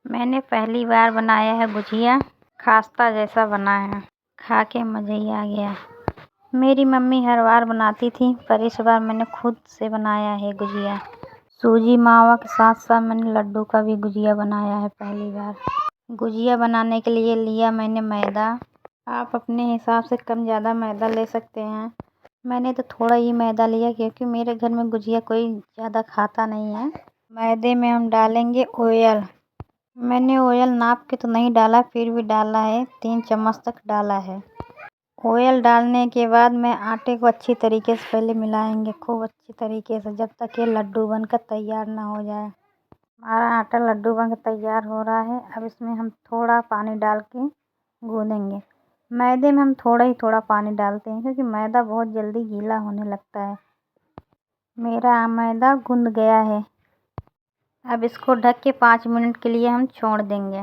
मैंने पहली बार बनाया है गुजिया। खास्ता जैसा बना है। खा के मज़ा ही आ गया। मेरी मम्मी हर बार बनाती थी, पर इस बार मैंने खुद से बनाया है गुजिया। सूजी मावा के साथ साथ मैंने लड्डू का भी गुजिया बनाया है पहली बार। गुजिया बनाने के लिए लिया मैंने मैदा। आप अपने हिसाब से कम ज़्यादा मैदा ले सकते हैं। मैंने तो थोड़ा ही मैदा लिया क्योंकि मेरे घर में गुजिया कोई ज़्यादा खाता नहीं है। मैदे में हम डालेंगे ऑयल। मैंने ऑयल नाप के तो नहीं डाला, फिर भी डाला है, 3 चम्मच तक डाला है। ऑयल डालने के बाद मैं आटे को अच्छी तरीके से पहले मिलाएंगे, खूब अच्छी तरीके से, जब तक ये लड्डू बनकर तैयार ना हो जाए। हमारा आटा लड्डू बनकर तैयार हो रहा है। अब इसमें हम थोड़ा पानी डाल के गूँदेंगे। मैदे में हम थोड़ा पानी डालते हैं क्योंकि मैदा बहुत जल्दी गीला होने लगता है। मेरा मैदा गूँद गया है। अब इसको ढक के 5 मिनट के लिए हम छोड़ देंगे।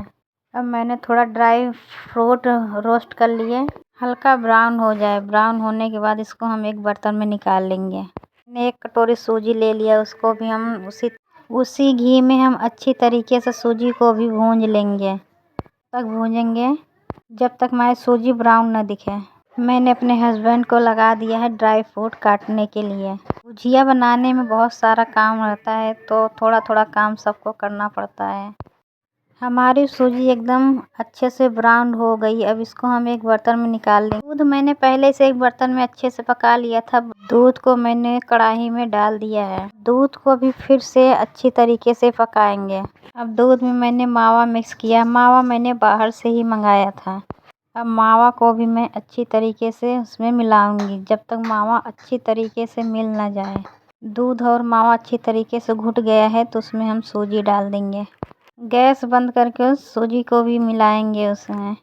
अब मैंने थोड़ा ड्राई फ्रूट रोस्ट कर लिए, हल्का ब्राउन हो जाए। ब्राउन होने के बाद इसको हम एक बर्तन में निकाल लेंगे। मैंने 1 कटोरी सूजी ले लिया, उसको भी हम उसी घी में हम अच्छी तरीके से सूजी को भी भूंज लेंगे। तक भूंजेंगे जब तक हमारी सूजी ब्राउन न दिखे। मैंने अपने हस्बैंड को लगा दिया है ड्राई फ्रूट काटने के लिए। गुजिया बनाने में बहुत सारा काम रहता है, तो थोड़ा थोड़ा काम सबको करना पड़ता है। हमारी सूजी एकदम अच्छे से ब्राउन हो गई। अब इसको हम एक बर्तन में निकाल लेंगे। दूध मैंने पहले से एक बर्तन में अच्छे से पका लिया था। दूध को मैंने कढ़ाई में डाल दिया है। दूध को भी फिर से अच्छी तरीके से पकाएंगे। अब दूध में मैंने मावा मिक्स किया। मावा मैंने बाहर से ही मंगाया था। अब मावा को भी मैं अच्छी तरीके से उसमें मिलाऊंगी, जब तक मावा अच्छी तरीके से मिल ना जाए। दूध और मावा अच्छी तरीके से घुट गया है तो उसमें हम सूजी डाल देंगे। गैस बंद करके उस सूजी को भी मिलाएंगे उसमें।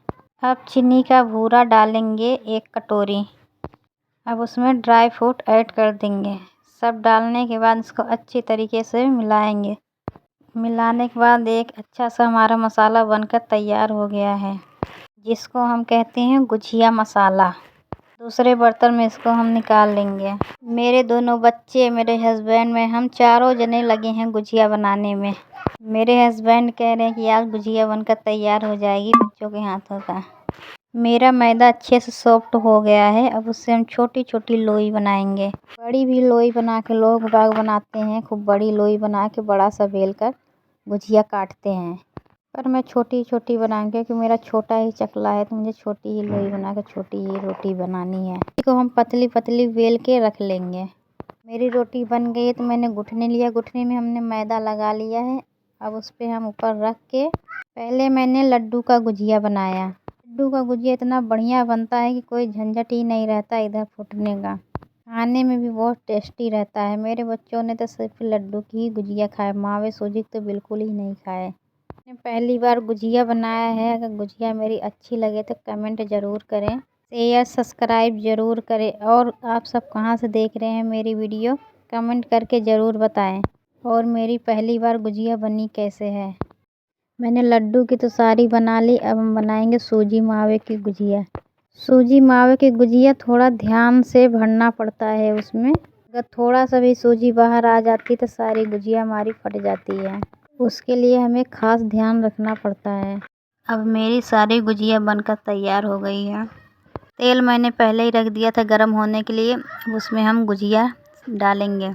अब चीनी का भूरा डालेंगे 1 कटोरी। अब उसमें ड्राई फ्रूट ऐड कर देंगे। सब डालने के बाद इसको अच्छी तरीके से मिलाएंगे। मिलाने के बाद एक अच्छा सा हमारा मसाला बनकर तैयार हो गया है, जिसको हम कहते हैं गुजिया मसाला। दूसरे बर्तन में इसको हम निकाल लेंगे। मेरे दोनों बच्चे, मेरे हस्बैंड में हम चारों जने लगे हैं गुजिया बनाने में। मेरे हस्बैंड कह रहे हैं कि आज गुजिया बनकर तैयार हो जाएगी बच्चों के हाथों का। मेरा मैदा अच्छे से सॉफ्ट हो गया है। अब उससे हम छोटी छोटी लोई बनाएंगे। बड़ी भी लोई बना के लोग बाग बनाते हैं। खूब बड़ी लोई बना के बड़ा सा बेल कर गुजिया काटते हैं, पर मैं छोटी छोटी बनाऊंगी क्योंकि मेरा छोटा ही चकला है, तो मुझे छोटी ही लोई बना के छोटी ही रोटी बनानी है। इसको हम पतली पतली बेल के रख लेंगे। मेरी रोटी बन गई है तो मैंने गुठनी लिया। गुठनी में हमने मैदा लगा लिया है। अब उस पर हम ऊपर रख के, पहले मैंने लड्डू का गुजिया बनाया। लड्डू का गुजिया इतना बढ़िया बनता है कि कोई झंझट ही नहीं रहता इधर फूटने का। खाने में भी बहुत टेस्टी रहता है। मेरे बच्चों ने तो सिर्फ लड्डू की ही गुजिया खाए, मावे सूजी तो बिल्कुल ही नहीं खाए। मैंने पहली बार गुजिया बनाया है। अगर गुजिया मेरी अच्छी लगे तो कमेंट ज़रूर करें, शेयर सब्सक्राइब ज़रूर करें। और आप सब कहाँ से देख रहे हैं मेरी वीडियो, कमेंट करके ज़रूर बताएं। और मेरी पहली बार गुजिया बनी कैसे है। मैंने लड्डू की तो सारी बना ली। अब हम बनाएंगे सूजी मावे की गुजिया। सूजी मावे की गुजिया थोड़ा ध्यान से भरना पड़ता है उसमें। अगर थोड़ा सा भी सूजी बाहर आ जाती तो सारी गुजिया हमारी फट जाती है। उसके लिए हमें खास ध्यान रखना पड़ता है। अब मेरी सारी गुजिया बनकर तैयार हो गई है। तेल मैंने पहले ही रख दिया था गर्म होने के लिए। अब उसमें हम गुजिया डालेंगे।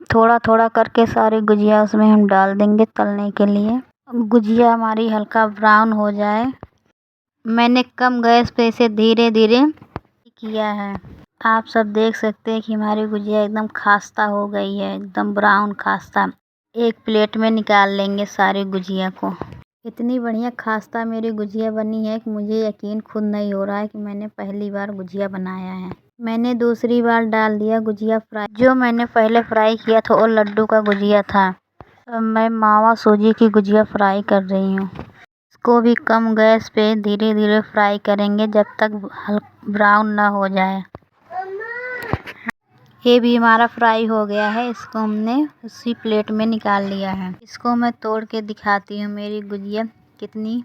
थोड़ा थोड़ा करके सारी गुजिया उसमें हम डाल देंगे तलने के लिए। गुजिया हमारी हल्का ब्राउन हो जाए। मैंने कम गैस पे इसे धीरे धीरे किया है। आप सब देख सकते हैं कि हमारी गुजिया एकदम खास्ता हो गई है, एकदम ब्राउन खास्ता। एक प्लेट में निकाल लेंगे सारी गुजिया को। इतनी बढ़िया खास्ता मेरी गुजिया बनी है कि मुझे यकीन खुद नहीं हो रहा है कि मैंने पहली बार गुजिया बनाया है। मैंने दूसरी बार डाल दिया गुजिया फ्राई। जो मैंने पहले फ्राई किया था वो लड्डू का गुजिया था। अब मैं मावा सूजी की गुजिया फ्राई कर रही हूँ। इसको भी कम गैस पे धीरे धीरे फ्राई करेंगे जब तक ब्राउन ना हो जाए। ये भी हमारा फ्राई हो गया है। इसको हमने उसी प्लेट में निकाल लिया है। इसको मैं तोड़ के दिखाती हूँ मेरी गुजिया कितनी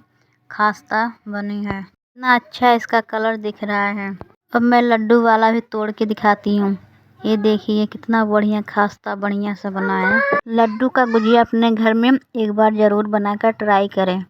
खास्ता बनी है। इतना अच्छा इसका कलर दिख रहा है। अब मैं लड्डू वाला भी तोड़ के दिखाती हूँ। ये देखिए कितना बढ़िया खास्ता बढ़िया से बना है। लड्डू का गुजिया अपने घर में एक बार ज़रूर बनाकर ट्राई करें।